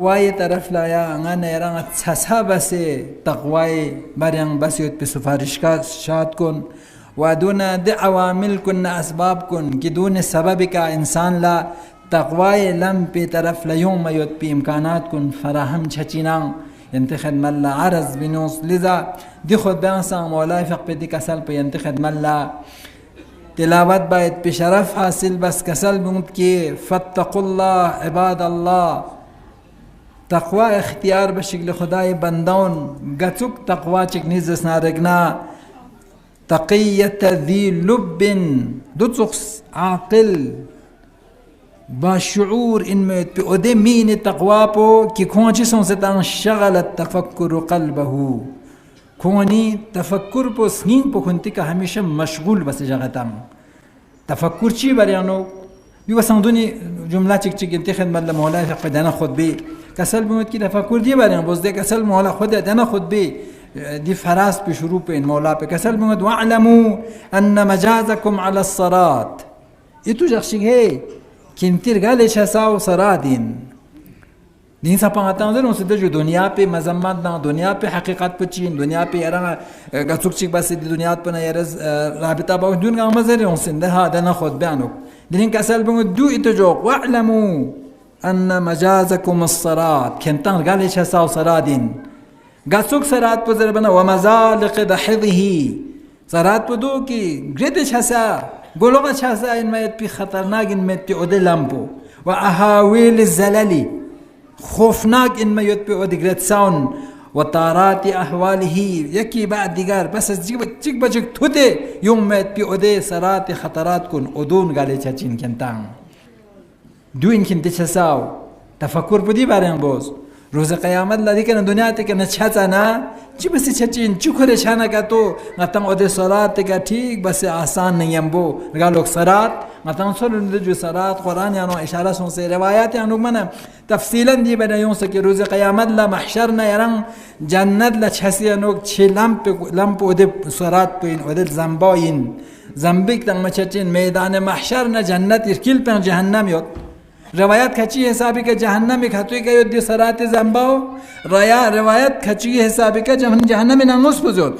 واي طرف لایا انگان ایران تسا بس تقوی بريان بس يت بسفارشات شات کن و دون د عوامل کن اسباب کن که دون سبب کا انسان لا تقوی لم پی طرف لیوم یت پی امکانات کن فراهم چچینا ينتخد ملا عرض بنوس لذا دي خود بانسان مولا فق بدي كسل ينتخد ملا تلاوت باید بشرف حاصل بس کسل بمت کی فاتقوا الله عباد الله تقوا اختیار بشکل خدای بندون گچوک تقوا چک نیز نارگنا تقیت ذی لب دوتوخس عاقل با شعور ان مت بأده مين تقوا بو كي كونشي سون ستان شغل التفكر قلبه كوني تفكر بو سنين بو كنتي هميشه مشغول بس جغتام تفكر چی بريانو بيو سندوني جمله چك چك انتخاب مل مولا فقد انا خود بي كسل بموت كي تفكر دي بريان بس ده كسل مولا خود انا خود بي دي فراس بشروع بين مولا به كسل بموت واعلموا ان مجازكم على الصراط يتو جخشي هي كنتر قالش هساو صرادين دين سپانگتان دن اسے جو دنیا پہ مذمت نہ دنیا پہ حقیقت پہ چین دنیا پہ یرا گچوک چک بس دی دنیا پہ نہ یرز رابطہ با دون گام مزر اسن ده هذا خود بیانو دین کسل بن دو اتجو واعلموا ان مجازكم الصراط كنتان قالش هساو صرادين گچوک صراط پہ ضربنا ومزالق دحضه صراط پہ دو کی گردش هسا گلوگا هسا ان میت پی خطرناک ان میت پی اود لامپو واهاويل الزلل خوفناك إن ما يتبع ودقرت ساون وطارات أحواله يكي بعد دقار بس جيك بجك تودي يوم ما يتبع ودي سرات خطرات كن أدون قالي تشين كنتان دو إن كنت تشساو تفكر بدي بارين بوز روز قیامت لدی کنه دنیا تی کنه چهتا نه چی بسی چچین چی کره چانه کتو نتام اود صلات تی که ٹھیک بس آسان نیم بو نگالوک صلات نتام سر جو صلات قرآن یانو اشاره سون سے روایات یانو من تفصیلا دی بنا یون سکی روز قیامت لا محشر نه یران جنت لا چسی یانو چه لمپ اود صلات پین اود زنباین زنبیک تنگ مچچین میدان محشر نه جنت ارکیل پن جهنم یاد روایت کچی حسابی که جهنم خطوی که یودی سرات زنباو روایت کچی حسابی که جهنم نانوس بزود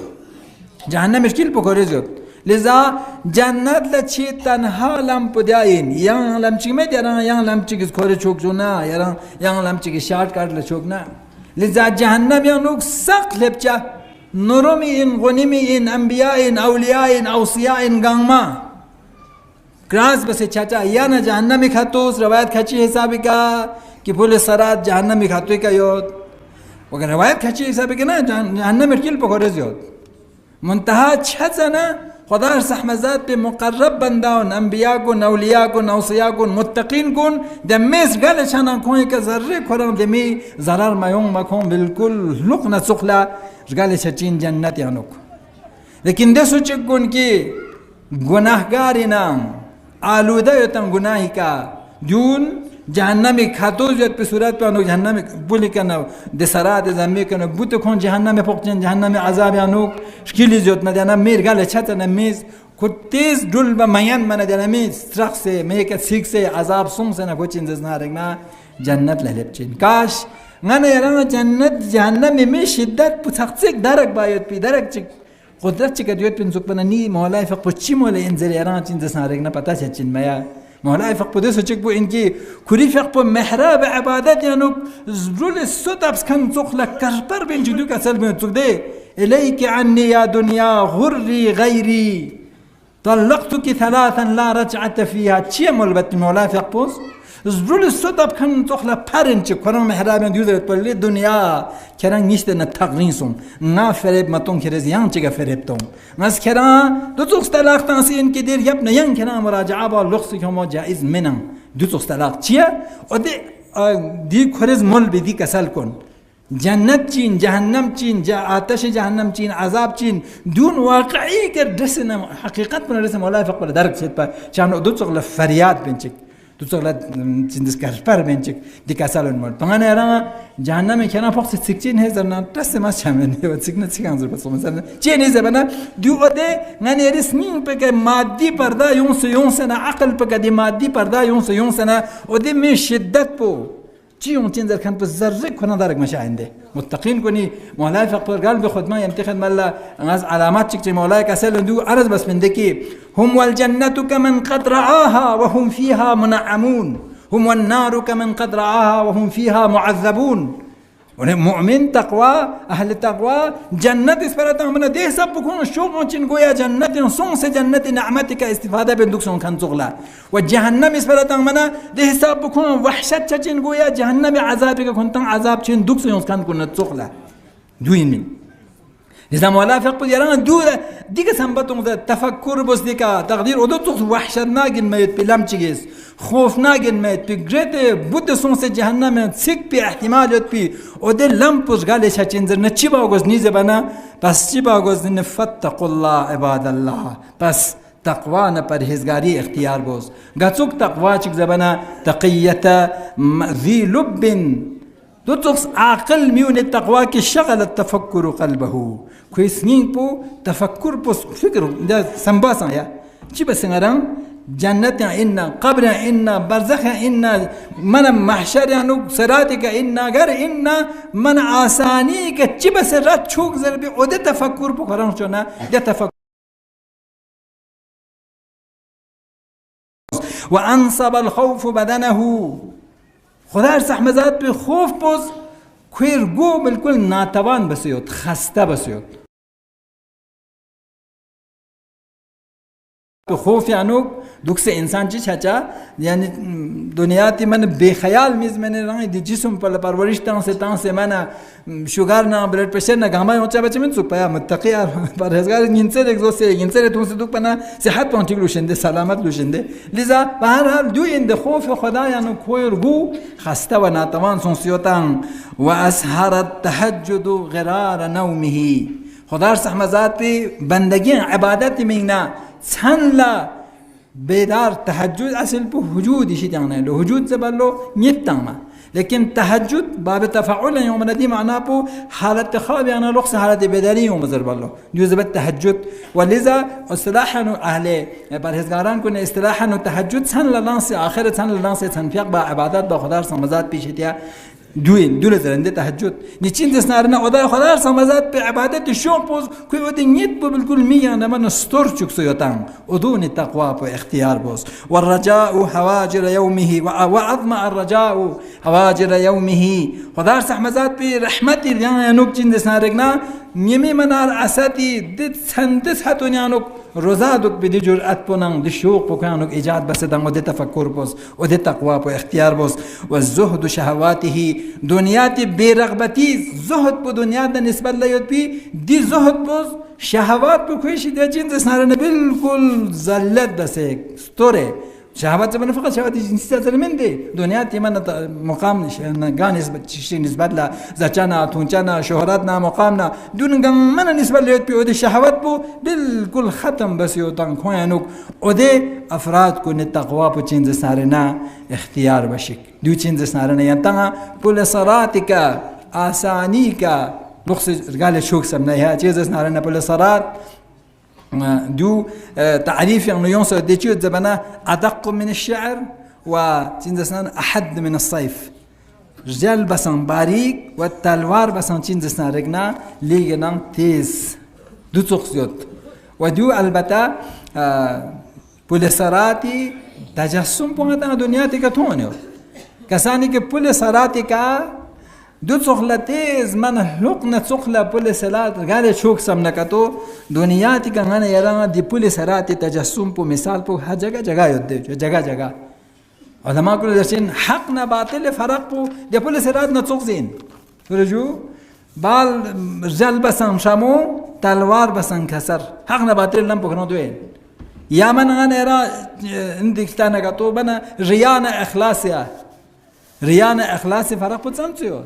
جهنم اشکیل پکوری زود لذا جنت لچی تنها لمپ دیاین یان لمچی می دیارن یان لمچی کس کوری چوک جونا یان لمچی کس شارت کارت لچوک نا لذا جهنم یانوک سخت لبچه نورمی این غنیمی این انبیاء این اولیاء این اوصیاء این گانما گراس بس چاچا یا نہ جہنم کھاتوس روایت کھچی حسابی کا کہ پھول سرات جہنم کھاتوی کا یود وگر روایت کھچی حسابی کا نا جہنم ارکیل پکورز یود منتہا چھزنا خدا رحمزات پہ مقرب بنداون انبیاء کن اولیاء کن اوصیاء کن متقین کن دمیز گل چانا کوئی کا ذرے کھرم دمی ضرر میون مکھون بالکل لقنا سخلا گل چچین جنت یانوک لیکن دے سوچک کن کی گناہگاری نام آلودہ یوتن گناہی کا جون جہنمی کھاتوز یوت پہ صورت پہ انوک جہنمی بولی کنا دسرات زمی کنا بوت کھون جہنمی پوکچن جہنمی عذاب انوک شکیلی زیوت ندیانا میر گل چھتا نمیز خود تیز دل با میان من دیانا میز سرخ سے میکت سیک سے عذاب سنگ سے نکوچن ززنا رگنا جنت لہلب چین کاش غانا یرانا جنت جہنمی میں شدت پتخصیق درک بایوت پی درک چک قدرت چی کدیوت پن سوک پنا نی مولای فق پو چی مولا انزل ایران چین دسنا رگنا پتا چین میا مولای فق پو دسو چک پو انکی کری فق پو محراب عبادت یانو رول سوتابس کن سوک لکرپر بین جدو کسل بین سوک دے الیک عنی یا دنیا غری غیری طلقتك ثلاثا لا رجعت فيها چی مولبت مولای فق پوز رول سوتاب کن سوک لپرنچ کنم محراب یان دیوزرت پر لی دنیا کران نیشته نه تقرینسون نه فریب ماتون کرز یان چیگه فریب توم مس کران دو توست طلاق تنسین که دیر یب نه یان کران مراجعه با لغسی که ما جایز منم دو توست طلاق چیه و دی کرز مول بدی کسل کن جنت چین جهنم چین آتش جهنم چین عذاب چین دون واقعی که رسن حقیقت من رسم ولا فقط درک شد پر چون دو توست فریاد بنچک تو سوالات چندش کارپر بینچک دیکاسالون مال. پنگانه ایران جهنمی که نا فقط سیکچین هزار نا دست ما چمنی و سیکن سیکان زور بسوم مثلا چه نیزه بنا دیو اده غنی رسمی پک مادی پردا یون سه نا عقل پک دی مادی پردا یون سه نا اده می شدت پو چی اون چین در کن پس ذره کنه دارک مشاینده متقین کنی مولای فقر قلب خود ما يمتخذ ملا از علامات چک مولای کسل دو عرض بس من دکی هم والجنة كمن قد رعاها وهم فيها منعمون هم والنار كمن قد رعاها وهم فيها معذبون. مؤمن تقوى أهل التقوى جنة اسپرتا من ده سب بكون شوق چن گویا جنة سون سے جنة نعمتك استفاده بندوق سون كان زغلا وجهنم اسپرتا من ده سب بكون وحشت چن گویا جهنم عذابك كنت عذاب چن دوق سون كان كن زغلا دوين لذا موافق بود یاران دو دیگه سنبتون تفکر بس دیگه تقدیر ادو تو وحشت ناگن میت پیلم چیگیس خوف ناگن میت پی گرت بود سونس جهنم سیک پی احتمالیت پی ادو لمپوش گالش چنزر نچی باگوز نیزه بنا پس چی باگوز نفتق الله عباد الله پس تقوا نه پرهیزگاری اختیار بوز گچوک تقوا چک زبنا تقیتا ذی لب دو تخص عقل ميون التقوى كي شغل التفكر قلبه كويس نين بو تفكر بو فكر ده سنباسا يا جي بس نغران جنة إنا قبر إنا برزخ إنا من محشر يعني سراتك إنا غير إنا من آسانيك جي بس رات شوك زربي وده تفكر بو قران شونا ده تفكر وأنصب الخوف بدنه خدا سحمزات به خوف بوز کویرگو بالکل ناتوان بسیود خسته بسیود به خوف یعنی دوکس انسان چی چچا یعنی دنیاتی من بخیال میز من رنگ دی جسم پر پرورش تان سے من شوگر نه بلد پرشر نه گاما اونچا بچه من سوپ پیا متقی پرهیزگار نینسر اگزوسه نینسر تون سے دوک پنا صحت پونتی لوشنده سلامت لوشنده لذا به هر حال دو اند خوف خدا یعنی کویرگو خسته و ناتوان سونسیوتان و اسهر التهجد غرار نومه خدا سحمزات پی بندگی عبادت مینا سنلا بیدار تهجد اصل به وجودی شی یعنی له وجود زبلو نیتما لكن تهجد باب تفاعل يوم ندي معناه بو حالة خواب يعني لقص حالة بداري يوم زر بالله يوزب التهجد ولذا اصطلاحا أهل برهزگاران كن اصطلاحا التهجد سن للانس آخر سن للانس سن فيق با عبادات با خدار سمزات بيشتيا دول زرنده تهجد نيچين دسنارنا ادا خدار سمزات بعبادت شوق بوز كوي ودي نيت بو بالكل مية انا من ستور چوك سيوتان ودون التقوى بو اختيار بوز والرجاء هواجر يومه وعظم الرجاء هواجر يومه خدار سمزات برحمتي يعني نوك چين دسنارنا نيمي منار اساتي دت سندس هاتون يانوك روزادوك بدي جرأت بونان دي شوق بوكانوك ايجاد بس دان ودي تفكر بوز ودي تقوى بو اختيار بوز والزهد شهواته دنياتي برغبتي زهد بو دنيا دا نسبت ليوت بي دي زهد بوز شهوات بو كويشي دي جين دسنارنا بالكل زلت دسيك ستوري شهوات زمان فقط شهوات جنسية زلمن دي دنيا تيمان مقام غانس شيء نسبة لا زچانا تونچانا شهراتنا مقامنا دون غمنا نسبة ليوت بي ودي شهوات بو بالكل ختم بس يوتان خوانوك ودي افراد کو التقوى بو چنز سارنا اختيار بشك دو چنز سارنا ينتها بول صلاتك آسانيك نقص قال شوك سمناها چنز سارنا بول صلات دو تعريف يعني ينصر ديتشوت زبنا أدق من الشعر وتنزسنان أحد من الصيف رجال بسان باریک و تلوار بسان چین دستان رگنا لیگنان تیز دو تخصیت و دو البته پولیساراتی تجسم پونگتان دنیاتی که تونیو کسانی که پولیساراتی که دو تخلا تیز من لقنا تخلا پولیسارات گاله چوک سم نکتو دنیاتی که من یاران دی پولیساراتی تجسم پو مثال پو هر جگہ جگہ یاد جگہ جگہ علماء كل درسين حقنا باطل فرق بو دي بول سرات نتوقزين فرجو بال رجال بسان شامو تلوار بسان كسر حقنا باطل لم بكنو دوين يا من انا را عندك تانا كتو بنا ريانا اخلاصيا ريانا اخلاصي فرق بتسانتيو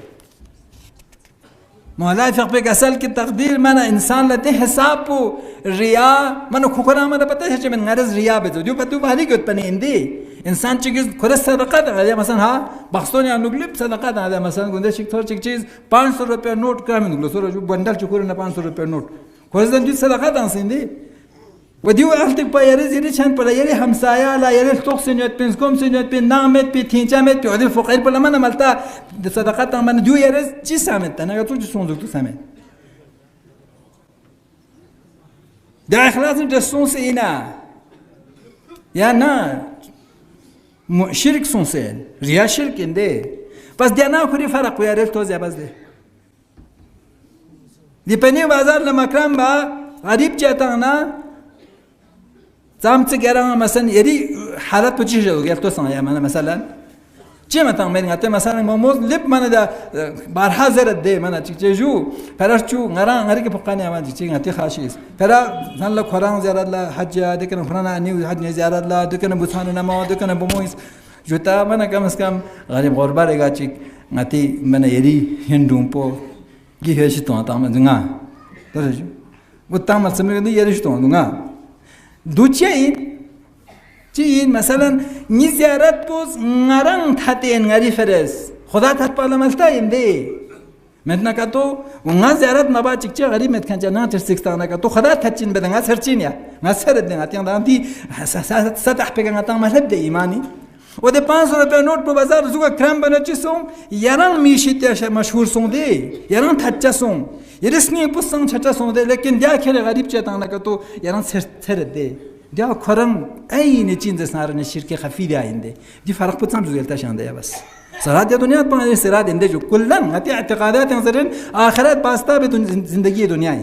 ما لا يفرق بك أسأل كتقدير من إنسان لديه حسابه رياء منو كوكنا من بتاعه من غرض رياء بتو ديو بتو بهالي قد بني عندي إنسان چیز خود صدقات هذا مثلا ها بخشوني عن نقلب صدقات هذا مثلا گنده شيء ثور چیز 500 روپیه نوट كام نقول سورة جو بندل چکور نه 500 روپیه نوट خود زن جو صدقات آنسیندی وديو أهلك بايرز يري شان بلا يري همسايا لا يري توك سنيت بين كم سنيت بين نامت بين تينجامت بين عدل فقير بلا ما نملتا صدقات من ديو يرز جي سامت أنا قلت جو سون زوجتو سامت ده إخلاص جسون سينا يا نا شرك سون سين ريا شرك إنده بس دي أنا كوري فرق ويري توزع بس ده دي بني بازار لما كرام با غريب جاتانا زام تجارة مثلا يدي حالات بتجي جو قلت توصل يا مانا مثلا چه مثلا من قلت مثلا موز لب مانا دا بارها زرد ده مانا تيجو فرش چو غري كبقاني أمان تيجي قلت خاشيس فرا نلا قرآن زيارة لا حج دكنا قرآن نيو حج زيارة لا دكنا بوسان نما دكنا بمويس جوتا مانا كم اس كم غريب غربا رجع تيجي قلت مانا يدي هندوم بو جيه شتون تام دعنا ترى وتام سمعنا دي يدي شتون دعنا دوتشين تين مثلا نزيارات بوز نران تاتين غري فرس خدا تات بالا ملتا يندي متنا كاتو ونزيارات نبا تيجي غري مت كان جانا ترسكتانا كاتو خدا تاتين بدنا سرتين يا نسرد دنا تيان دانتي ستح بيجان تام مهلب دي إيماني وده 500 रुपये नोट पर बाजार जुगा क्रम बनची सों यारां मीशित्या मशहूर सों दे यारां थच्चा सों यरिस्नी पुसंग छच्चा सों दे लेकिन दिया खेले गरीब चेताना का तो यारां सर दे दिया खरम أي نتيجة صار الشركة خفيفة عنده دي فرق بتسام زوجة تشان ده بس صراحة الدنيا تبغى صراحة عنده جو كلن هتي اعتقادات ينظرين آخرات باستا بدون زندگی دنیای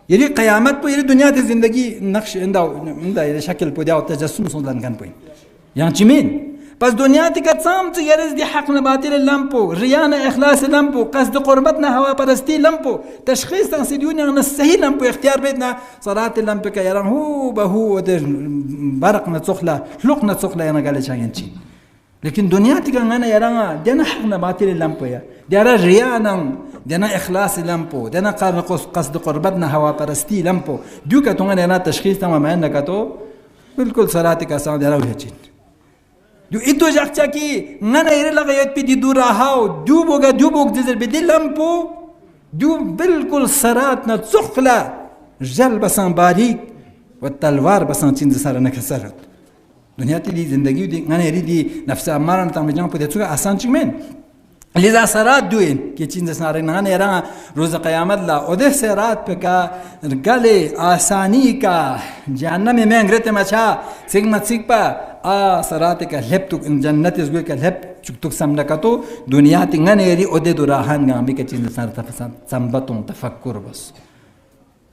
یری قیامت پو یری دنیا تی زندگی نقش عنده یری شکل پو دیا تجسم سوندن کن پوین يعني جميل بس دنياتي كتصام تجرز دي حقنا باطل اللامبو ريانا إخلاص اللامبو قصد قربتنا هوا برستي اللامبو تشخيص تنسيدوني عن السهي اللامبو اختيار بيتنا صلاة اللامبو كيران هو بهو برقنا تسخلا لقنا تسخلا يانا قال شاينشي لكن دنياتي كان أنا يرانا دينا حقنا باطل اللامبو يا دينا ريانا دينا إخلاص اللامبو دينا قصد قربتنا هوا برستي اللامبو دوكا تونغنا يانا تشخيص تمام عندك تو بالكل صلاتي كاسان دينا وجهين دو إتو جاكتا كي نانا يري لغايت بي دي دورا هاو دوبوغ ديزر بدي لامبو دو بالكل سراتنا تسخلا جل بسان باریک والتلوار بسان چين سارا نكسرت دنيا تي زندگي دي نانا يري دي نفس امارن تام جان پدي تو آسان چمن لذا سرات دوين كي چين سارا نانا يرا روز قيامت لا اودي سرات پكا گلي آساني کا جهنم में انگرت مچا سيگما سيگپا سرات کا لب تو جنت زوي کا لب چکتک سمنا کا تو دنیا تی نانا يري اودي دوراهان گامي کا چين سارا تفسان سمبتون تفكر بس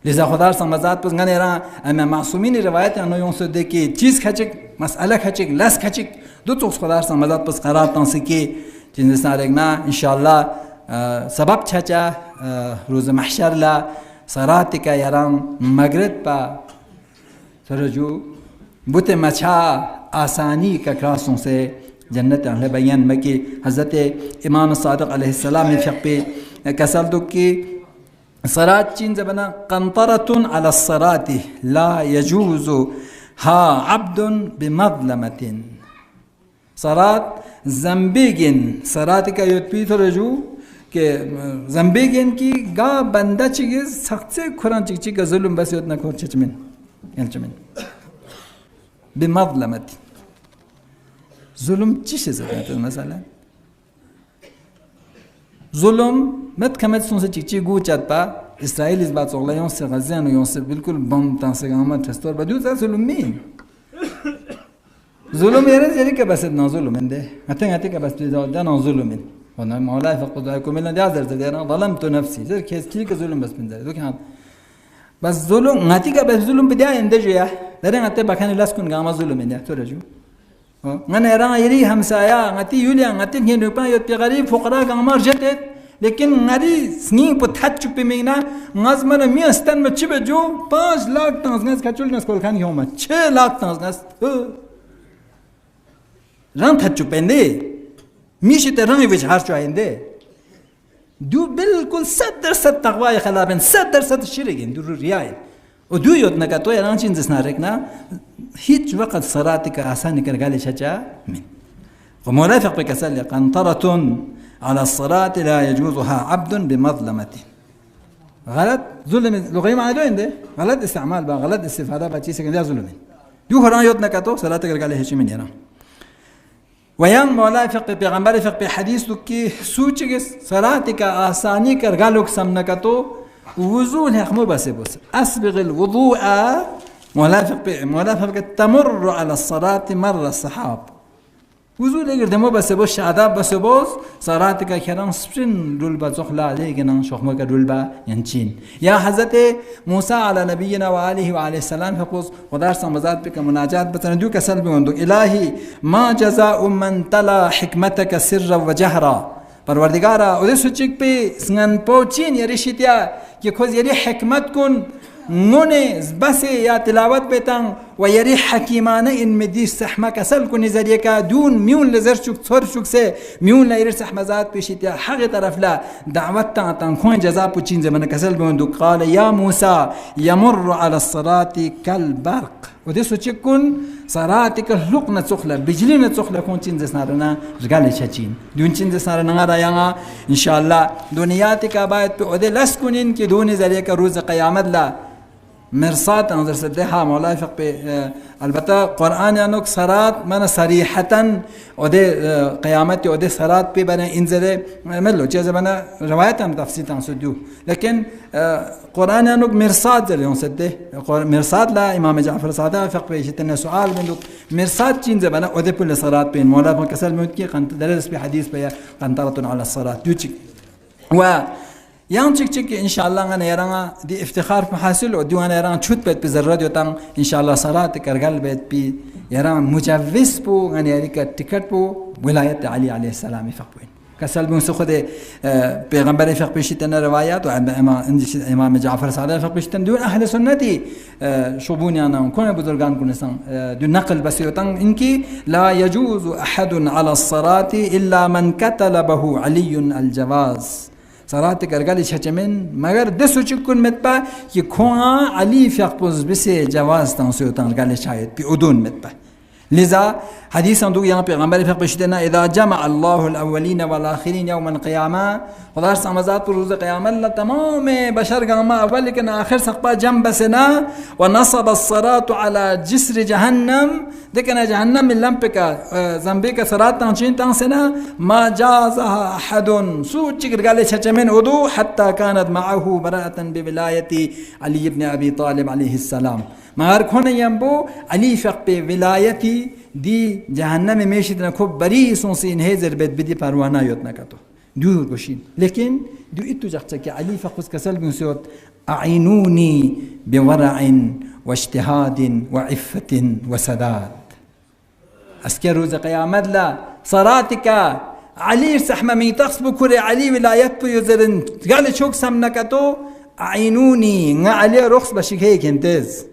لذا خدا سمزات پس نانا يرا اما معصومين روایت انو يون سو دي كي چیز کچک مسئله کچک لاس کچک دو تو خدا سمزات پس قرار تان سكي چیز سارگنا انشاءالله سبب چچا روز محشر لا صراط کا یاران مغرب پا سرجو بوت مچا آسانی کا کراسوں سے جنت اہل بیان مکی حضرت امام صادق علیہ السلام فقی کسل دو کی صراط چین زبنا قنطرة على الصراط لا يجوز ها عبد بمظلمة صراط زنبیگن صراط کا یوت پیتر جو کہ زنبیگن کی گا بندہ چیز سخت سے قرآن چیز کا ظلم بس یوت نہ کور چچمن یلچمن بمظلمت ظلم چیز زدت مثلا ظلم مت کمت سون سے چیز گو چات پا اسرائیل اس بات اغلا یون سے غزیان یون سے بالکل بم تان سے گامت تستور بدو تا ظلم مين ظلم يرى كبس ظلم عنده هتين كبس ده ظلم وانا مولاي فقد يكون لنا دازر انا ظلمت نفسي زي كيس كيك ظلم بس من ذلك كان بس ظلم ناتي كبس ظلم بدايه عنده جيا ده انت بكان لاس كون غام ظلم عنده ترجو انا يرى همسايا ناتي يوليا ناتي هنا با يت غريب فقراء غام رجت लेकिन नारी स्नी पुथाच चुपे में ना नाज मन मियस्तान में चिबे जो 5 लाख तंगस कचुल नस कोल खान होमा 6 लाख तंगस रंग था चुपेंदे मीशी ते रंग विच हार चुआइंदे दो बिल्कुल 100% तकवा खलाबन 100% शिरगिन दो रियाय और दो योत नका तो यार चिन जसना रखना हिच वक्त صلاتي का आसान कर गाले छचा من ومرافق بكسل قنطرة على الصلاة لا يجوزها عبد بمظلمة غلط ظلم لغوي معنى دو عنده غلط استعمال با غلط استفادة با چیز کنده ظلم دو هران یاد نکاتو صلاة کرگاله هیچی من یرا ویان مولا فقه پیغمبر فقه حدیث تو کی سوچ صلاة کا آسانی کرگالو کسم نکاتو وضوء الحكم بس أسبغ الوضوء مولا فقه تمر على الصلاة مر الصحاب وضوء لگر دمو بس شاداب بس صلاة کا کران سپرین رول با زخلا لیکن شخمه کا رول با ینچین یا حضرت موسی علی نبینا و آله و علیه السلام فقوز خدا سمزاد بک مناجات بتن دو کسل بوندو الهی ما جزاء من تلا حکمتک سرا و جهرا پروردگارا اودے سوچک پہ سنن پوچین یا رشتیا کہ خوز یری حکمت کن نونه بس یا تلاوت بتن و یری حکیمانه این مدی سحما کسل کنی ذریعه کا دون میون لزر شک ثور شک سے میون لیر سحما ذات پیشتیا حق طرف لا دعوت تن کون جزا پوچین زمانه کسل بوندو قال یا موسی یمر على الصلاة كالبرق ودي سوچک کن صلاتك لقنا تخلا بجلنا تخلا كون چین زسنارنا رجال چچین دون چین زسنارنا رايانا ان شاء الله دنياتك باید په ودي لس کنین کی دون ذریعه کا روز قیامت لا مرصاد انظر سدها مولا فق البته قرآن انك صلاه من صريحه ودي قيامت ودي صلاه به بنا انزل ملو چیز بنا روایت هم تفسیر تنسدو لكن قرآن انك مرصاد زلون سده مرصاد لا امام جعفر صادق فق به جتنا سؤال بندق مرصاد چین بنا ودي كل صلاه بين مولا فكسل ممكن قنت درس في حديث بيا قنطره على الصلاه دوچ و یان چک ان شاء الله انا يرانا دي افتخار محاصل ودي انا يرانا چوت بيت بزرد يوتان ان شاء الله صلاه کرگل بيت بي يرانا مجوز بو انا يريك تيكت بو ولايه علي عليه السلام فقوين كسل بن سخد پیغمبر فقه بشتنا روایات و امام جعفر صادق فقه بشتن دون اهل سنتي شوبوني انا كون بزرگان كنسان دون نقل بس يوتان انكي لا يجوز احد على الصلاه الا من كتلبه علي الجواز صلاة کرگالی چچمن مگر دسو چکن متبا که کوها علی فیقبوز بسی جواز تنسیو تنگالی شاید بی ادون متبا لذا حديث عندو يا پیغمبر فقه بشتنا اذا جمع الله الاولين والاخرين يوم القيامه خدا سمزات روز قیامت تمام بشر قاما اول كان اخر سقبا جنب سنا ونصب الصراط على جسر جهنم دكنا جهنم من لمبك زنبك صراط تنشين تنسنا ما جازها احد سوچ قال چچمن ودو حتى كانت معه براءه بولايه علي بن ابي طالب عليه السلام مگر کون ينبو علي فقه ولايتي دي جهنم ميشتنا كوب بري سونسين هزر بيت بدي پروانه يوت نكتو دور گوشين لكن دو اتو جاكتك علي فقوس كسل بن سوت اعينوني بورع واجتهاد وعفة وسداد اسكر روز قيامت لا صلاتك علي سحمة ميتقص بكري علي ولايت بو يزرن قال شوك سمنكتو اعينوني نا علي رخص بشك هيك انتز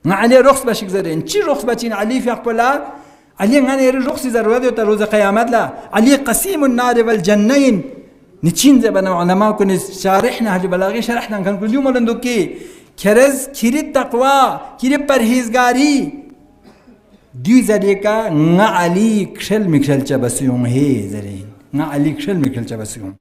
نا علي رخص بشك زرين چي رخص بچين علي في اقبلا علي غاني رخص زروديو تا روز قيامت لا علي قسيم النار والجنين نچين زبنا علماء كن شارحنا هج بلاغي شرحنا كان كل يوم لندوكي كرز كيري تقوى كيري پرهيزگاري دي زريكا نا علي كشل مكشل چبسيون هي زرين نا علي كشل مكشل چبسيون